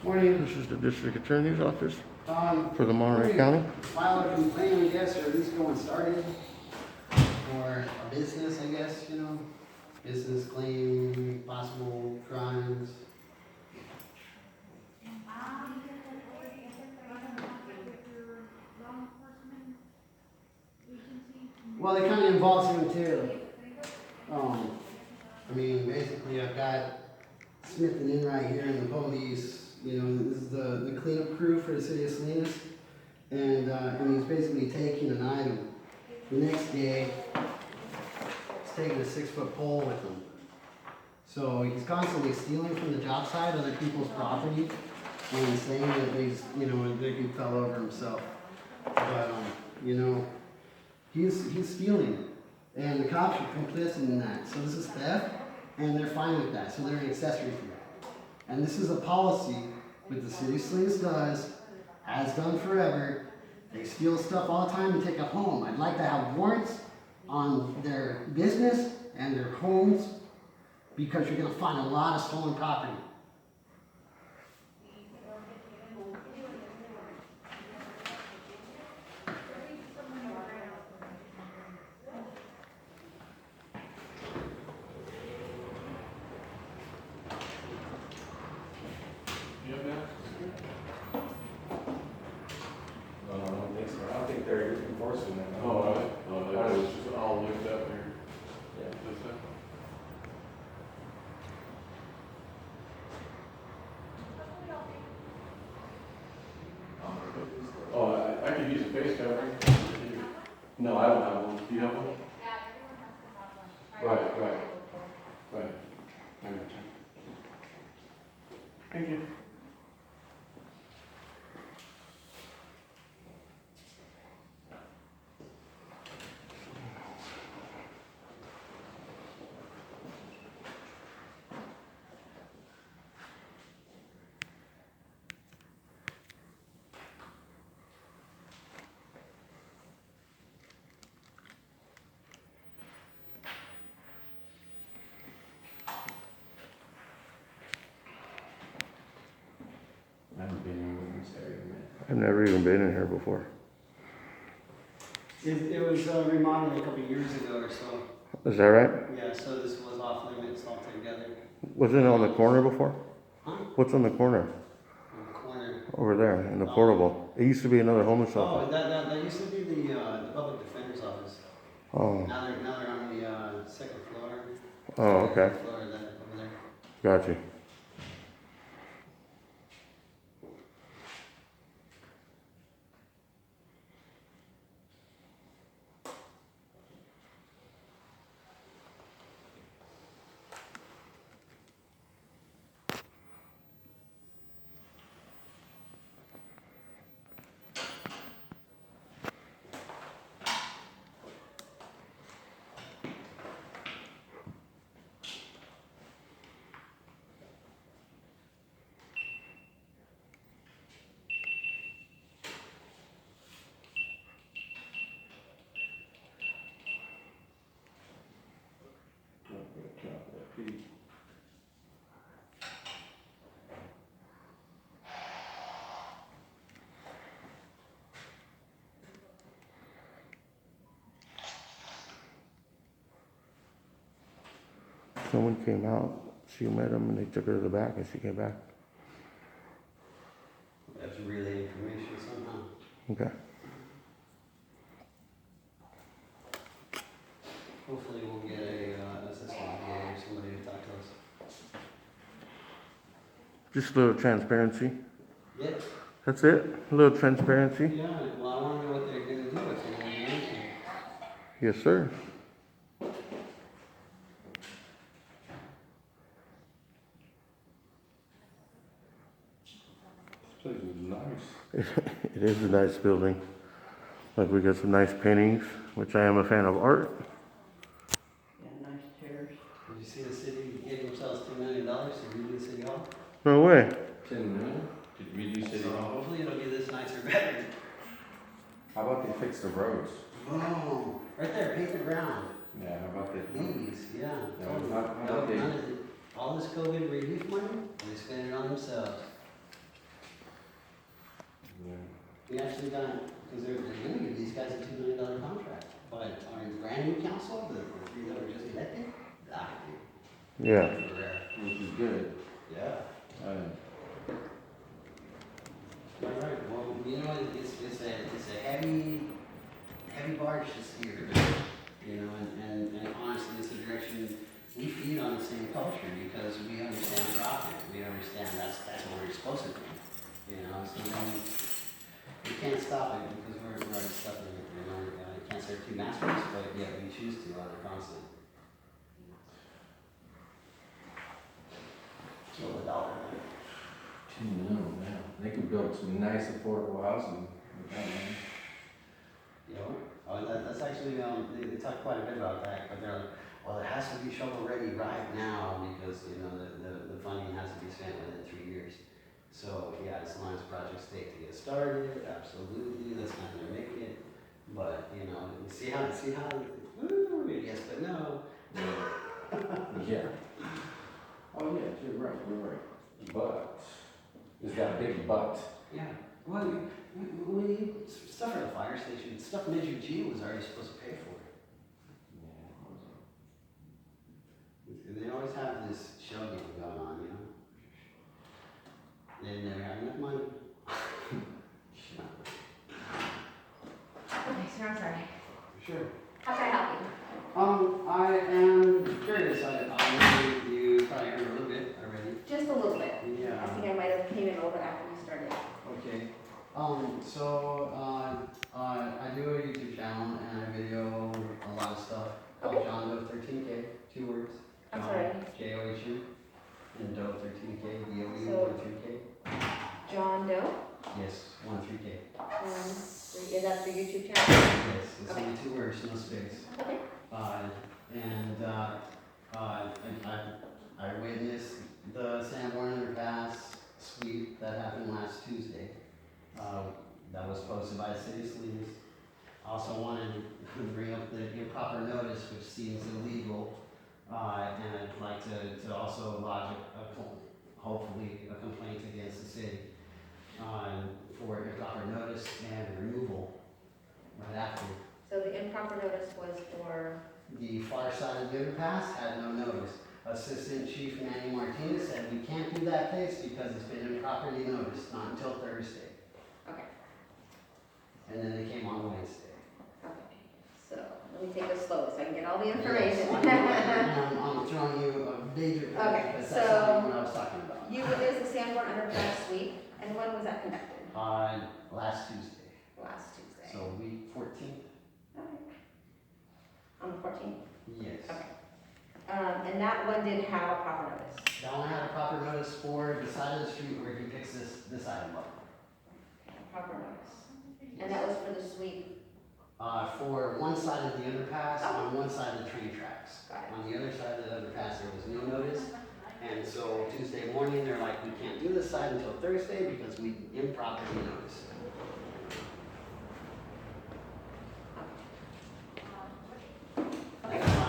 Morning. This is the district attorney's office for the Let Monterey me County. File a complaint, I guess, or at least go and started. Or a business, I guess, you know. Business claim, possible crimes. Well, it kind of involves him too. I mean, basically, I've got Smith and in right here and the police. You know, this is the cleanup crew for the city of Salinas. And he's basically taking an item. The next day, he's taking a 6-foot pole with him. So he's constantly stealing from the job site, other people's property, and saying that he's, you know, that he fell over himself. But, you know, he's stealing. And the cops are complicit in that. So this is theft, and they're fine with that. So they're an accessory for that. And this is a policy that the city of Salinas does, has done forever. They steal stuff all the time and take it home. I'd like to have warrants on their business and their homes because you're going to find a lot of stolen property. I don't think they're enforcing that. Oh, really? Oh, that was just all linked up here. Yeah. That's it. Oh, I could use a face covering. No, I don't have one. Do you have one? Right. Right. I got you. Thank you. I haven't been in this area, man. I've never even been in here before. It was remodeled a couple of years ago or so. Is that right? Yeah, so this was off limits altogether. Was it on the corner before? Huh? What's on the corner? In the corner. Over there, in the portable. It used to be another homeless Oh, shelter. that used to be the public defender's office. Oh, Now they're on the second floor. oh, okay. Second floor of that over there. Got you. Someone came out, she met him, and they took her to the back, and she came back. We have to relay information somehow. Okay. Hopefully we'll get an assistant DA or somebody to talk to us. Just a little transparency. Yeah. That's it. A little transparency. Yeah, well, I want to know what they're going to do if they're going to do anything. Yes, sir. This place is nice. It is a nice building. Like, we got some nice paintings, which I am a fan of art. Yeah, nice chairs. Did you see the city gave themselves $2 million to redo the city hall? No way. 10 million? Did we do city So hall? hopefully it'll be this nice or better. How about they fix the roads? Oh, right there, paint the ground. Yeah, how about they? Please, yeah. Yeah, Totally. how about they- All this COVID relief money, they spend it on themselves. We actually got, because they're gonna give these guys a $2 million contract, but our brand new council, the three that were just elected, Yeah. Which is good. yeah. All right, well, you know, it's a heavy barge this year, you know, and honestly, it's a direction we feed on the same culture because we understand profit. We understand that's what we're supposed to do, you know. So then we can't stop it because we're already stuck in it, you know. We can't serve two masters, but yet we choose to on the constant. Kill the dollar. $2 million, man. They could build some nice affordable housing with that money. You know, that's actually, they talk quite a bit about that, but they're like, well, it has to be shovel ready right now because, you know, the funding has to be spent within 3 years. So, yeah, as long as projects take to get started, absolutely, that's not gonna make it. But, you know, see how, yes, but no. Yeah. Oh, yeah, you're right. But, is that a big but? Yeah, well, we need stuff at the fire station, stuff Measure G was already supposed to pay for. They always have this show game going on, you know? They never have enough money. Okay, sir, I'm sorry. Sure. How can I help you? I am curious, I you probably heard a little bit already. Just a little bit. Yeah. I think I might have came in a little bit after you started. Okay. I do a YouTube channel and I video a lot of stuff called Okay. John Doe 13K, 2 words. I'm John, sorry. J-O-H-N, and Doe 13K, D-O-E, So- 13K. John Doe. Yes, 13K. Is that the YouTube channel? Yes, it's Okay. only 2 words, no space. Okay. I witnessed the Sanborn Underpass sweep that happened last Tuesday. That was posted by the city of Salinas. I also wanted to bring up the improper notice, which seems illegal. And I'd like to also lodge hopefully a complaint against the city for improper notice and removal right after. So the improper notice was for, The far side of the underpass had no notice. Assistant Chief Manny Martinez said, we can't do that case because it's been improperly noticed, not until Thursday. okay, And then they came on Wednesday. okay. So let me take this slow so I can get all the Yes, information. I'm throwing you a major, Okay, because so- that's not what I was talking about. You witnessed the Sanborn Underpass sweep, and when was that conducted? Last Tuesday, Last Tuesday. so week 14. Okay. On the 14th? Yes. Okay. And that one did have a proper notice. That one had a proper notice for the side of the street where he picks this item up. Proper notice. And that was for the sweep. For one side of the underpass, on one side of the train tracks. Got it. On the other side of the underpass, there was no notice. And so Tuesday morning, they're like, we can't do this side until Thursday because we improperly noticed.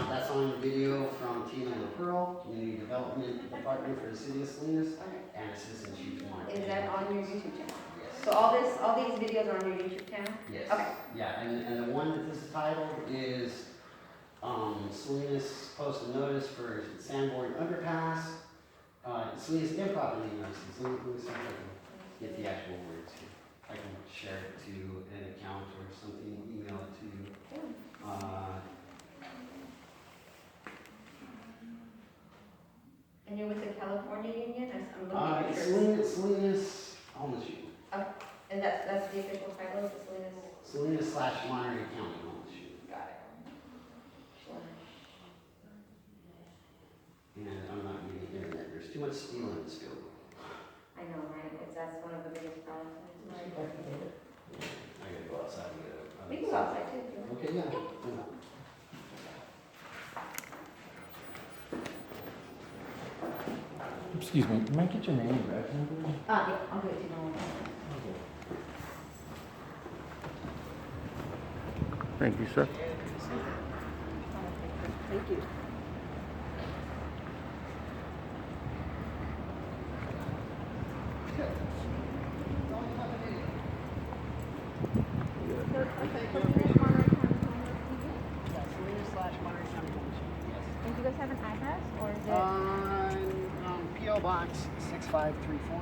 That's on the video from Tina LaPearl, Community Development Department for the City of Salinas, Okay. and Assistant Chief Martin. Is that on your YouTube channel? Yes. So all these videos are on your YouTube channel? Yes. Okay. Yeah, and the one that this is titled is, Salinas post a notice for Sanborn Underpass. Salinas improperly notices. Let me see if I can get the actual words here. I can share it to an account or something, email it to you. And you're with the California Union? I'm looking at your Salinas, homeless youth. and that's the official title of the Salinas? Salinas / Monterey County homeless youth. Got it. And I'm not getting internet, there's too much steel in this building. I know, right? That's one of the biggest problems. I gotta go outside and get it. We can go outside too. if you want. Okay, yeah. Excuse me, can I get your name and badge number? Yeah, I'll do it to you. Thank you, sir. Thank you. Okay, Salinas Monterey County Homeless TV. Yeah, Salinas/Monterey County Homeless Shelter, yes. And do you guys have an address or is it? P.O. Box 6534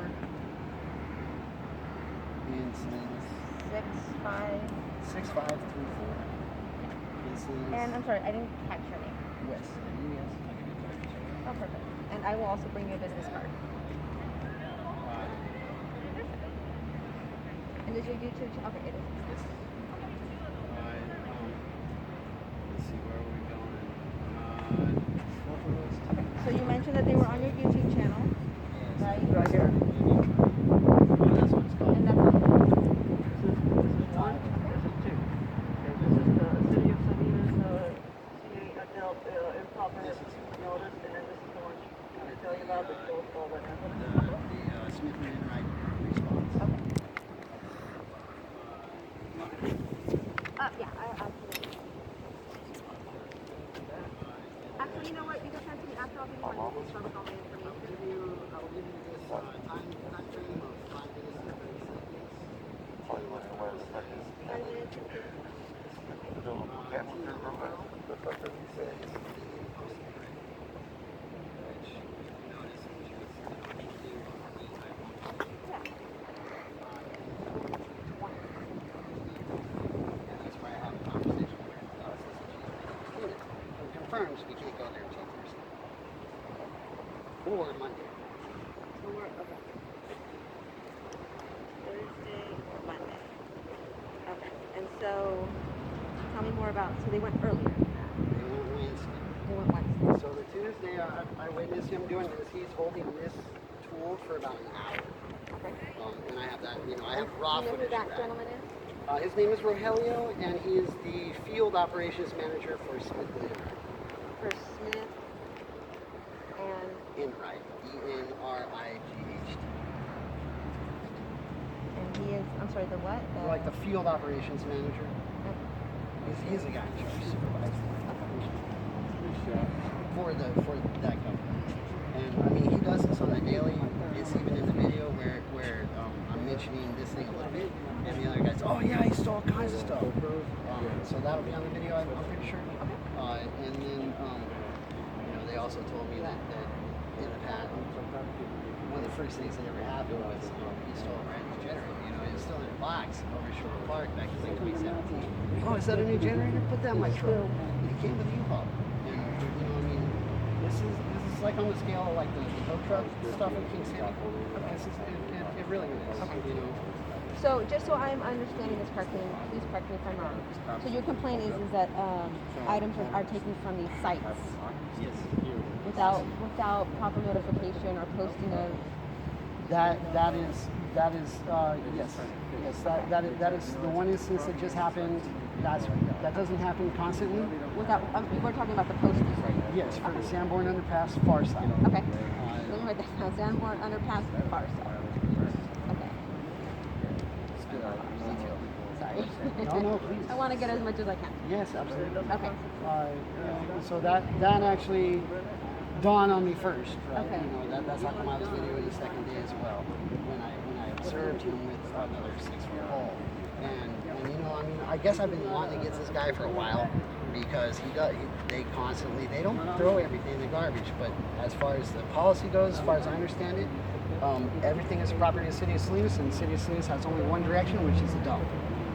in Salinas. 6534 in Salinas. And I'm sorry, I didn't catch your name. West. Yes, I'll give you a card. Oh, perfect. And I will also bring you a business card. And is your YouTube channel? Okay, it is. Yes. Let's see, where are we going? Okay, so you mentioned that they were on your YouTube channel, right? Right here. That's what it's called. And that's all. One, this is two. Okay, this is the City of Salinas, adult improper notice, and then this is the one I tell you about, the close all that happened. The Smith and Enright response. Yeah, absolutely. Actually, you know what? You can send to me after I'll give you my business card with all my information. I'll give you this time frame of 5 minutes and 30 seconds. 5 minutes and 30 confirms we can't go there until Thursday. Or Monday. So we're, okay. Thursday or Monday. Okay, and so tell me more about, so they went earlier. They went Wednesday. They went Wednesday. So the Tuesday, I witnessed him doing this. He's holding this tool for about an hour. Okay. And I have that, I have raw Do you know who footage of that gentleman is? His name is Rogelio, and he is the field operations manager for Smith and Enright. For Smith and Enright. ENRIGHT. and he is, I'm sorry, the what? Like the field operations manager. He's the guy in charge, supervisor. For that company. And he does this on a daily. It's even in the video where I'm mentioning this thing a little bit, and the other guy's, oh yeah, he stole all kinds of stuff. So that'll be on the video, I'm pretty sure. And then they also told me that in the past, one of the first things that ever happened was he stole a brand new generator. It was still in a box over at Shore Park back in like 2017. Oh, is that a new generator? Put that in my truck. And it came with a U-Haul. And this is like on the scale of like the tow truck stuff in King City. It really is. So just so I'm understanding this correctly, please correct me if I'm wrong. So your complaint is that items are taken from these sites Yes. without proper notification or posting of. That is yes. That is the one instance that just happened last week. That doesn't happen constantly. Without, we're talking about the posting. Yes, for the Sanborn Underpass far side. Okay. Let me write that down. Sanborn Underpass, far side. Okay. Sorry. No, please. I want to get as much as I can. Yes, absolutely. Okay. So that actually dawned on me first, right? Okay. That's how come I was videoing the second day as well, when I observed him with another 6-foot pole. And I guess I've been wanting to get this guy for a while, because they don't throw everything in the garbage, but as far as the policy goes, as far as I understand it, everything is property of the City of Salinas, and the City of Salinas has only one direction, which is the dump.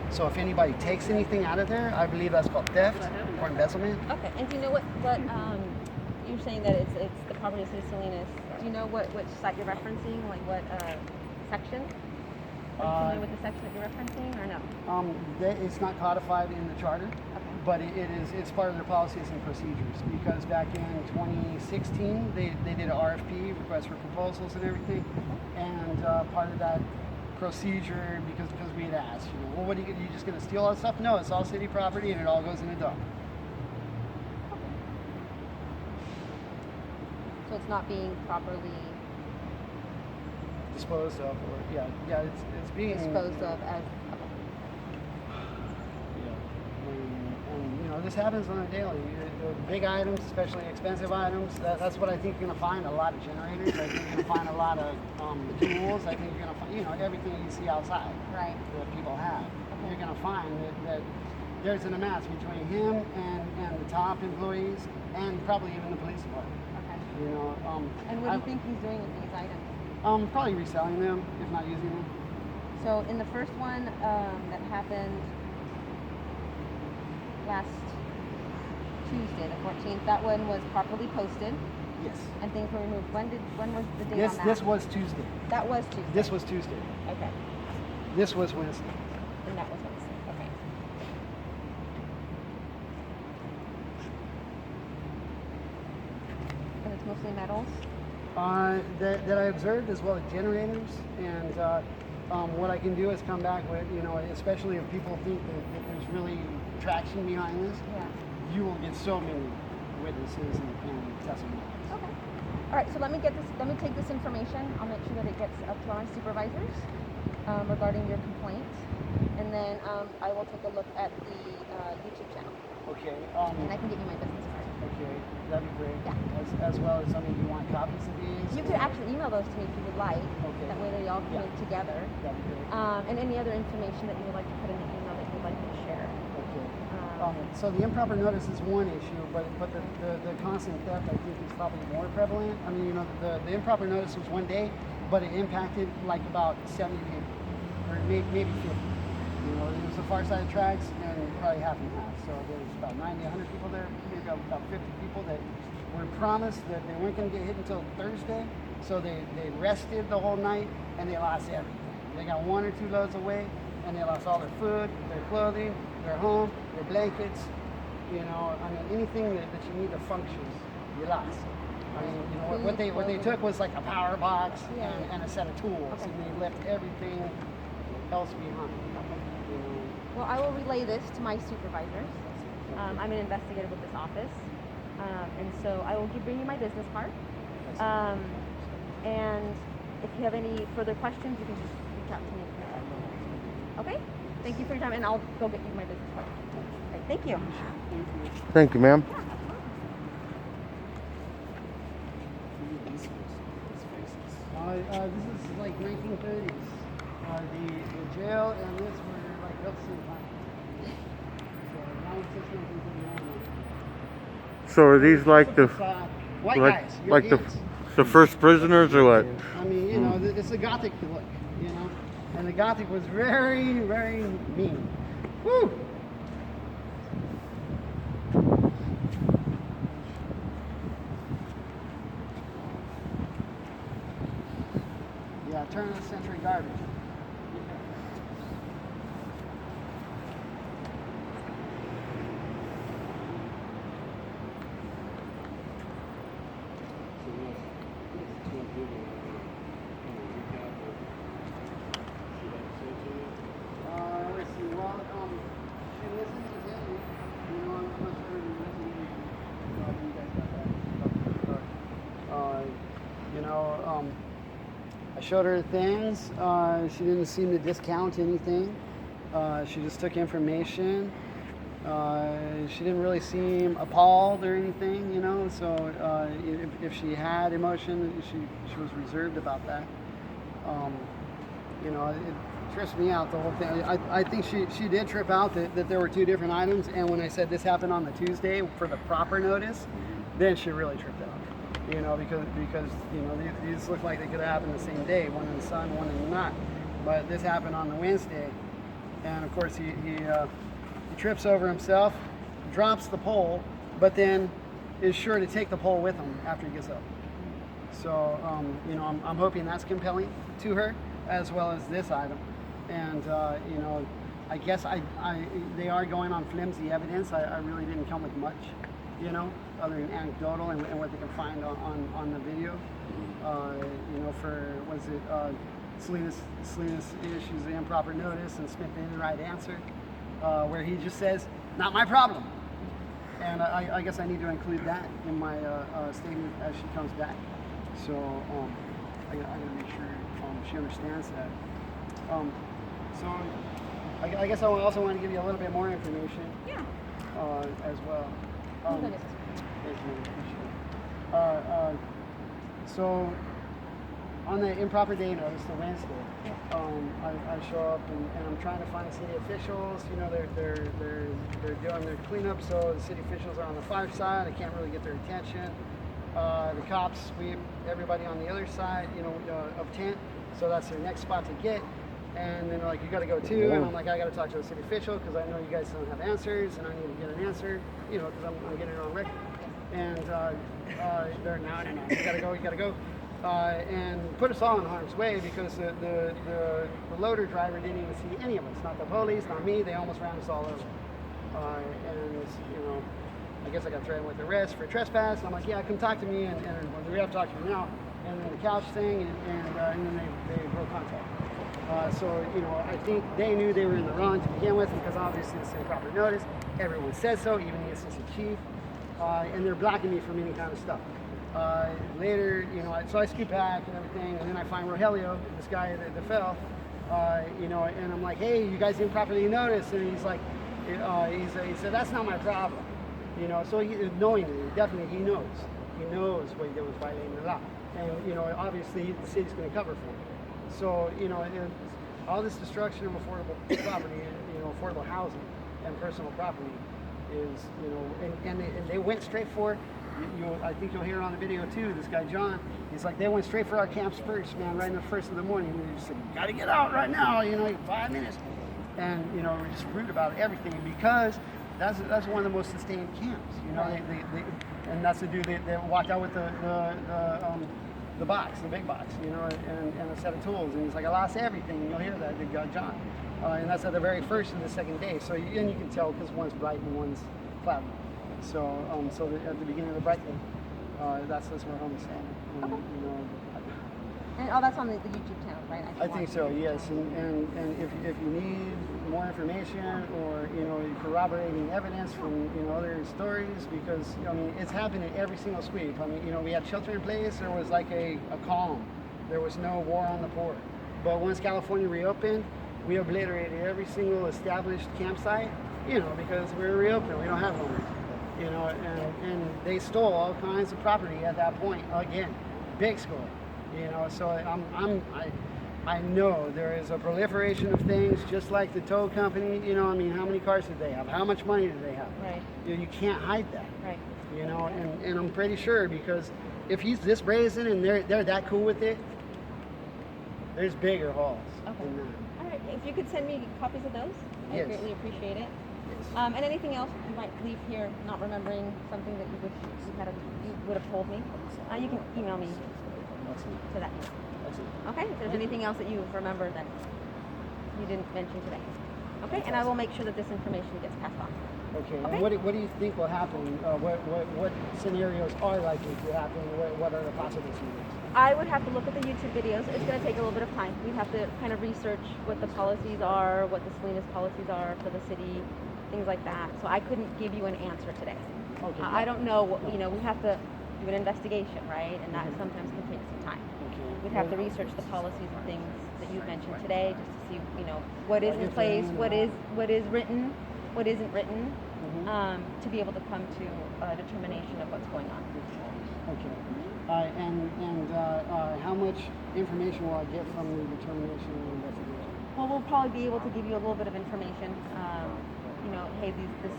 So if anybody takes anything out of there, I believe that's called theft or embezzlement. Okay. And do you know what you're saying that it's the property of City of Salinas? Do you know which site you're referencing? Like what section? Are you familiar with the section that you're referencing, or no? It's not codified in the charter, but it's part of their policies and procedures, because back in 2016 they did an RFP, request for proposals and everything, and part of that procedure, because we had asked, well, what are you just going to steal all that stuff? No, it's all city property and it all goes in a dump. So it's not being properly Disposed of, or it's being disposed of as. And this happens on a daily. Big items, especially expensive items. That's what I think you're going to find. A lot of generators. I think you're going to find a lot of tools. I think you're going to find everything you see outside. Right. That people have. you're gonna find that there's an amass between him and the top employees, and probably even the police department. Okay. You know, And what do you think he's doing with these items? probably reselling them, if not using them. So in the first one that happened last Tuesday, the 14th, that one was properly posted Yes. and things were removed. When was the date This on that? this was Tuesday. That was Tuesday. This was Tuesday. Okay. This was Wednesday. And that was Wednesday. Okay. And it's mostly metals. That I observed, as well as generators, and what I can do is come back with, you know, especially if people think that there's really traction behind this, Yeah. you will get so many witnesses and testimonies. Okay. All right. So let me take this information. I'll make sure that it gets up to our supervisors regarding your complaint, and then I will take a look at the YouTube channel, Okay. and I can get you my business card. Okay, that'd be great. Yeah. As well as, I mean, you want copies of these? You could actually email those to me if you would like. Okay. That way they all come in together. That'd be great. And any other information that you would like to put in the email that you'd like me to share. Okay. So the improper notice is one issue, but the constant theft, I think, is probably more prevalent. I mean, you know, the improper notice was one day, but it impacted like about 70 people, or maybe 50. You know, it was the far side of tracks, and probably half and half. So there's about 90, 100 people there, maybe about 50 people that were promised that they weren't going to get hit until Thursday. So they rested the whole night, and they lost everything. They got 1 or 2 loads away, and they lost all their food, their clothing, their home, their blankets. You know, I mean, anything that you need to function, you lost. I mean, you know, what they took was like a power box and a set of tools, and they left everything else behind. You know. Well, I will relay this to my supervisors. I'm an investigator with this office. And so I will bring you my business card. And if you have any further questions, you can just reach out to me. Okay? Thank you for your time, and I'll go get you my business card. Okay, thank you. Thank you, ma'am. This is like 1930s. The jail and this were like built the same time. So 1931. So are these like the White like guys, like the Europeans. the first prisoners or what? I mean, you know, it's a Gothic look, you know, and the Gothic was very, very mean. Woo! Yeah, turn of the century garbage. Let's see. Well, she listened to me. You know, I'm not sure you listened to you guys got that. You know, I showed her things. She didn't seem to discount anything. She just took information. She didn't really seem appalled or anything, you know. So if she had emotion, she was reserved about that. You know, it trips me out, the whole thing. I think she did trip out that there were 2 different items, and when I said this happened on the Tuesday for the proper notice, then she really tripped out. You know, because you know, these look like they could have happened the same day, one in the sun, one in the night. But this happened on the Wednesday, and of course he trips over himself, drops the pole, but then is sure to take the pole with him after he gets up. So you know, I'm hoping that's compelling to her, as well as this item. And you know, I guess they are going on flimsy evidence. I really didn't come with much, you know, other than anecdotal and what they can find on the video. You know, for, was it Salinas issues the improper notice and Smith didn't the right answer, where he just says, "Not my problem." And I guess I need to include that in my statement as she comes back. So I gotta make sure she understands that. So I guess I also want to give you a little bit more information. Yeah. As well. Hold on, this is- Thank you, appreciate it. So on the improper day notice, the Wednesday, I show up and I'm trying to find city officials. You know, they're doing their cleanup, so the city officials are on the far side. I can't really get their attention. The cops sweep everybody on the other side, you know, of tent. So that's their next spot to get. And then they're like, you got to go too. And I'm like, I got to talk to the city official because I know you guys don't have answers, and I need to get an answer, you know, because I'm getting it on record. And they're no, you got to go. And put us all in harm's way because the loader driver didn't even see any of us. Not the police, not me. They almost ran us all over. And you know, I guess I got threatened with arrest for trespass. I'm like, yeah, come talk to me, and we have to talk to me now. And then the couch thing, and then they broke contact. So, you know, I think they knew they were in the wrong to begin with because obviously it's improper notice. Everyone says so, even the assistant chief. And they're blocking me from any kind of stuff. Later, you know, so I scoot back and everything, and then I find Rogelio, this guy that fell, you know, and I'm like, hey, you guys improperly noticed. And he's like, he said, that's not my problem. You know, so knowingly, definitely he knows. He knows what he did was violating the law. And, you know, obviously the city's going to cover for him. So, you know, all this destruction of affordable property, you know, affordable housing and personal property is, you know, and they went straight for, I think you'll hear it on the video too, this guy John, he's like, they went straight for our camps first, man, right in the first of the morning. We just said, you gotta get out right now, you know, 5 minutes. And, you know, we're just rude about everything because that's one of the most sustained camps, you know, and that's the dude that walked out with the box, the big box, you know, and a set of tools. And he's like, I lost everything. And you'll hear that, big guy John. And that's at the very first and the second day. So, and you can tell because one's bright and one's cloudy. So, at the beginning of the bright day, that's where homie's standing. And, Okay. you know, And that's on the YouTube channel, right? I think so, yes. And if you need more information or, you know, corroborating evidence from, you know, other stories, because, I mean, it's happened in every single sweep. I mean, you know, we had shelter in place. There was like a calm. There was no war on the poor. But once California reopened, we obliterated every single established campsite, you know, because we were reopened. We don't have owners, you know, and they stole all kinds of property at that point. Again, big score. You know, so I know there is a proliferation of things, just like the tow company. You know, I mean, how many cars did they have? How much money did they have? Right. You can't hide that. Right. You know, and I'm pretty sure because if he's this brazen and they're that cool with it, there's bigger hauls. Okay. Than that. All right. If you could send me copies of those, Yes. I'd greatly appreciate it. Yes. And anything else you might leave here not remembering, something that you would have told me, you can email me Excellent. to that email. Excellent. Okay, if there's anything else that you remember that you didn't mention today. Okay, and I will make sure that this information gets passed on. Okay. Okay. And what do you think will happen? What scenarios are likely to happen? What are the possible scenarios? I would have to look at the YouTube videos. It's going to take a little bit of time. We'd have to kind of research what the policies are, what the SALINAS policies are for the city, things like that. So I couldn't give you an answer today. Okay. I don't know what, you know, we have to do an investigation, right? And that Mhm. sometimes can take some time. Okay. We'd have to research the policies and things that you mentioned today just to see, you know, what is in place, what is written, what isn't written, Mhm. to be able to come to a determination of what's going on. Okay. How much information will I get from the determination and investigation? Well, we'll probably be able to give you a little bit of information. You know, hey, this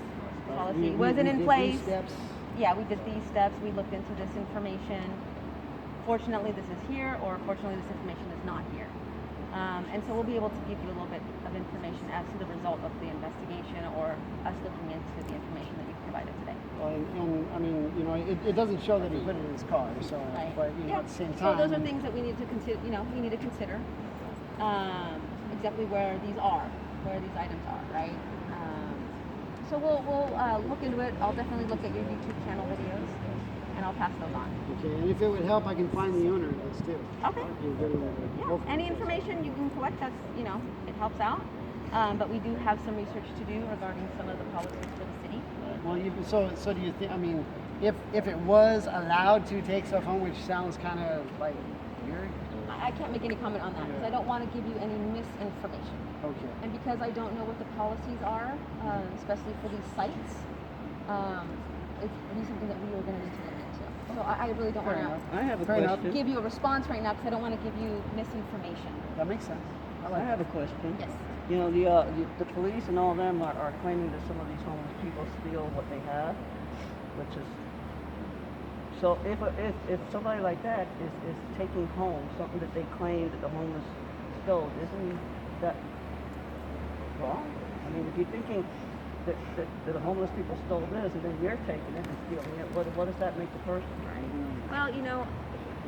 policy wasn't in did place. these steps. Yeah, we did these steps. We looked into this information. Fortunately, this is here, or fortunately, this information is not here. And so we'll be able to give you a little bit of information as to the result of the investigation or us looking into the information that you've provided today. And I mean, you know, it doesn't show that he put it in his car, so, Right. but, you know, Yeah. at the same So time. those are things that we need to consider, you know, we need to consider exactly where these are, where these items are, right? So we'll look into it. I'll definitely look at your YouTube channel videos, and I'll pass those on. Okay, and if it would help, I can find the owner of this too. Okay. And get him to go Yeah. for Any it. information you can collect, that's, you know, it helps out. But we do have some research to do regarding some of the policies for the city. Well, so do you think? I mean, if it was allowed to take stuff home, which sounds kind of like weird. I can't make any comment on that because I don't want to give you any misinformation. Okay. And because I don't know what the policies are, especially for these sites, it's be something that we are going to need to look into. So I really don't want to I have a Fair enough. question. give you a response right now because I don't want to give you misinformation. That makes sense. I have a question. Yes. You know, the police and all of them are claiming that some of these homeless people steal what they have, which is, so if somebody like that is taking home something that they claim that the homeless stole, isn't that wrong? I mean, if you're thinking that the homeless people stole this and then you're taking it and stealing it, what does that make the person? Well, you know,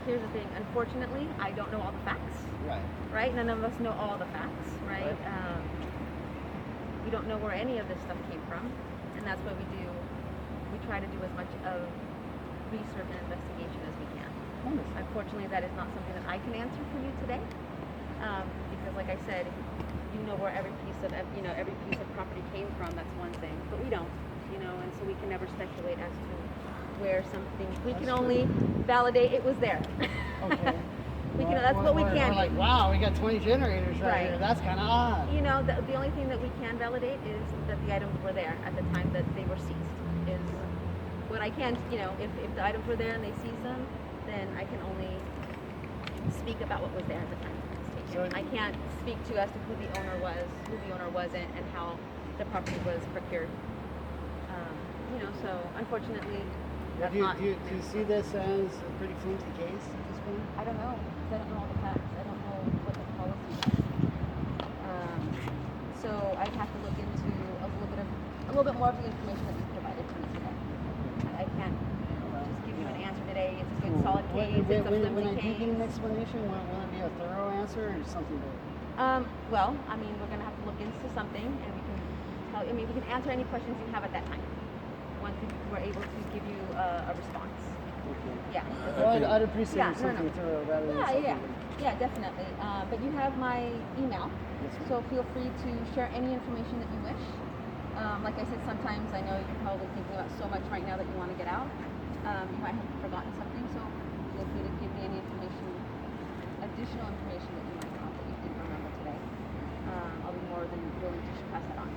here's the thing. Unfortunately, I don't know all the facts. Right. Right? None of us know all the facts, right? Right. We don't know where any of this stuff came from, and that's what we do. We try to do as much of research and investigation as we can. Unfortunately, that is not something that I can answer for you today, because, like I said, you know where every piece of property came from. That's one thing, but we don't, and so we can never speculate as to where something. We can only validate it was there. Okay. That's what we can. We're like, wow, we got 20 generators right here. Right. That's kind of odd. The only thing that we can validate is that the items were there at the time that they were seized. Is what I can, if the items were there and they seized them, then I can only speak about what was there at the time it was taken. I can't speak to as to who the owner was, and how the property was procured. So unfortunately, that's Do not. you see this as a pretty flimsy case at this point? I don't know. 'Cause I don't know all the facts. I don't know what the policy is. So I'd have to look into a little bit more of the information that you provided to me today. I can't just give you an answer today. It's a good solid case. It's a When flimsy I do case. get an explanation, will it be a thorough answer or something that... Well, I mean, we're gonna have to look into something, and we can tell. I mean, we can answer any questions you have at that time. Once we're able to give you a response. Yeah. Well, I'd appreciate Yeah, something thorough rather than something... Yeah, definitely. But you have my email, so feel free to share any information that you wish. Like I said, sometimes I know you're probably thinking about so much right now that you want to get out. You might have forgotten something, so feel free to give me any additional information that you might have that you didn't remember today. I'll be more than willing to pass that on.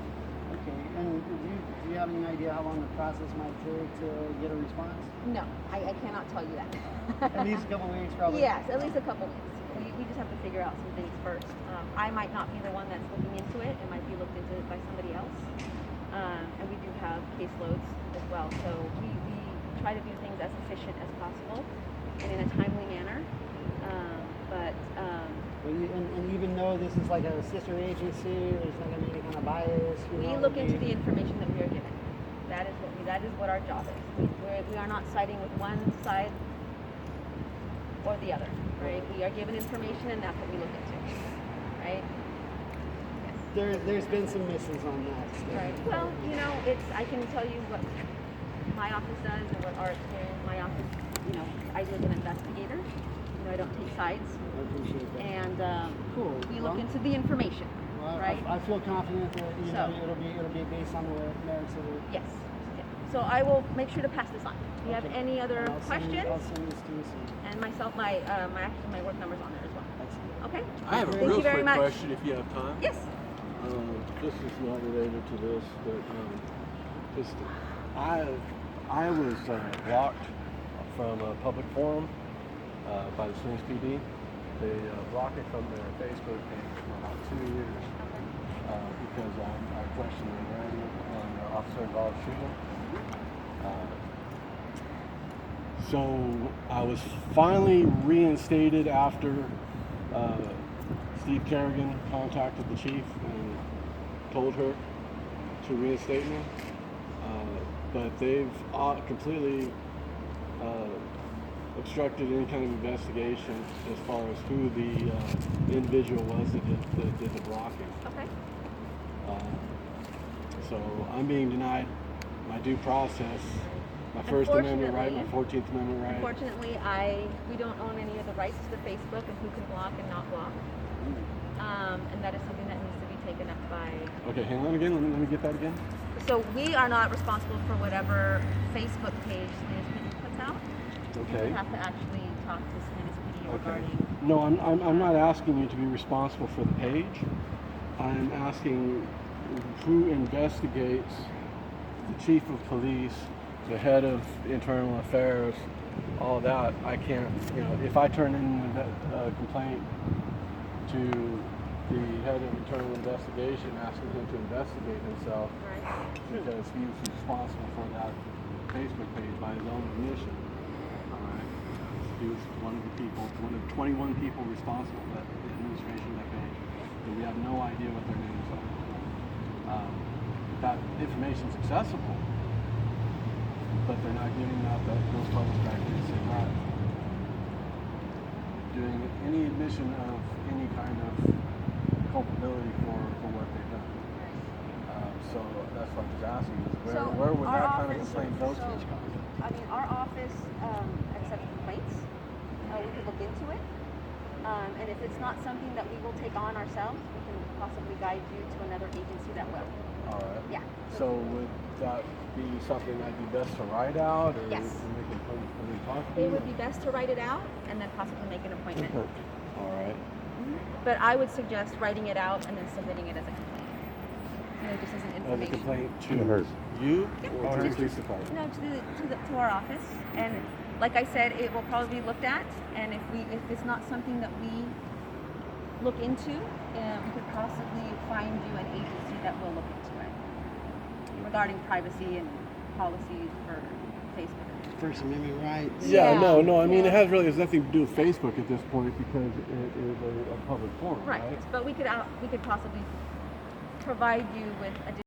Okay, and do you have any idea how long the process might take to get a response? No, I cannot tell you that. At least a couple of weeks, probably? Yes, at least a couple weeks. We just have to figure out some things first. I might not be the one that's looking into it. It might be looked into by somebody else. And we do have caseloads as well. So we try to do things as efficient as possible and in a timely manner. And even though this is like a sister agency, there's not going to be any kind of bias? We look into the information that we are given. That is what our job is. We are not siding with one side or the other, right? We are given information, and that's what we look into, right? There's been some misses on that. Right. Well, I can tell you what my office does and what our experience. My office, I was an investigator. I don't take sides. I appreciate that. And Cool. we look into the information, Well, right? I feel confident that it'll be based on the merits of it. Yes. Yeah. So I will make sure to pass this on. Do you have any other questions? I'll send this to you soon. And myself, my work number's on there as well. Excellent. Okay. I have a Thank real you very quick much. question if you have time. Yes. This is not related to this, but just I was blocked from a public forum by the SWEEPS PD. They blocked it from their Facebook page for about 2 years because I questioned their narrative on the officer-involved shooting. So I was finally reinstated after Steve Kerrigan contacted the chief and told her to reinstate me. But they've completely obstructed any kind of investigation as far as who the individual was that did the blocking. Okay. So I'm being denied my due process, my First Amendment right, my 14th Amendment right. Unfortunately, we don't own any of the rights to Facebook and who can block and not block. And that is something that needs to be taken up by... Okay, hang on again. Let me get that again. So we are not responsible for whatever Facebook page SWEEPS PD puts out. Okay. You have to actually talk to SWEEPS PD regarding... No, I'm not asking you to be responsible for the page. I'm asking who investigates the chief of police, the head of internal affairs, all that, I can't, if I turn in a complaint to the head of internal investigation asking him to investigate himself because he was responsible for that Facebook page by his own admission. Alright. He was one of the 21 people responsible for the administration of that page. And we have no idea what their names are. That information's accessible, but they're not giving out those public records. They're not doing any admission of any kind of culpability for what they've done. So that's what I was asking, is where would that kind of complaint go to? I mean, our office accepts complaints. We could look into it. And if it's not something that we will take on ourselves, we can possibly guide you to another agency that will. All right. Yeah. So would that be something that'd be best to write out, or Yes. make an appointment and then talk to you? It would be best to write it out and then possibly make an appointment. All right. But I would suggest writing it out and then submitting it as a complaint. Just as an As a information. complaint To to her. you Yeah, or to the just- police department? No, to our office, and like I said, it will probably be looked at, and if it's not something that we look into, we could possibly find you an agency that will look into it regarding privacy and policies for Facebook. First Amendment rights. Yeah, Yeah. no, I mean, Yeah. it has nothing to do with Facebook at this point because it is a public forum, Right, right? but we could possibly provide you with additional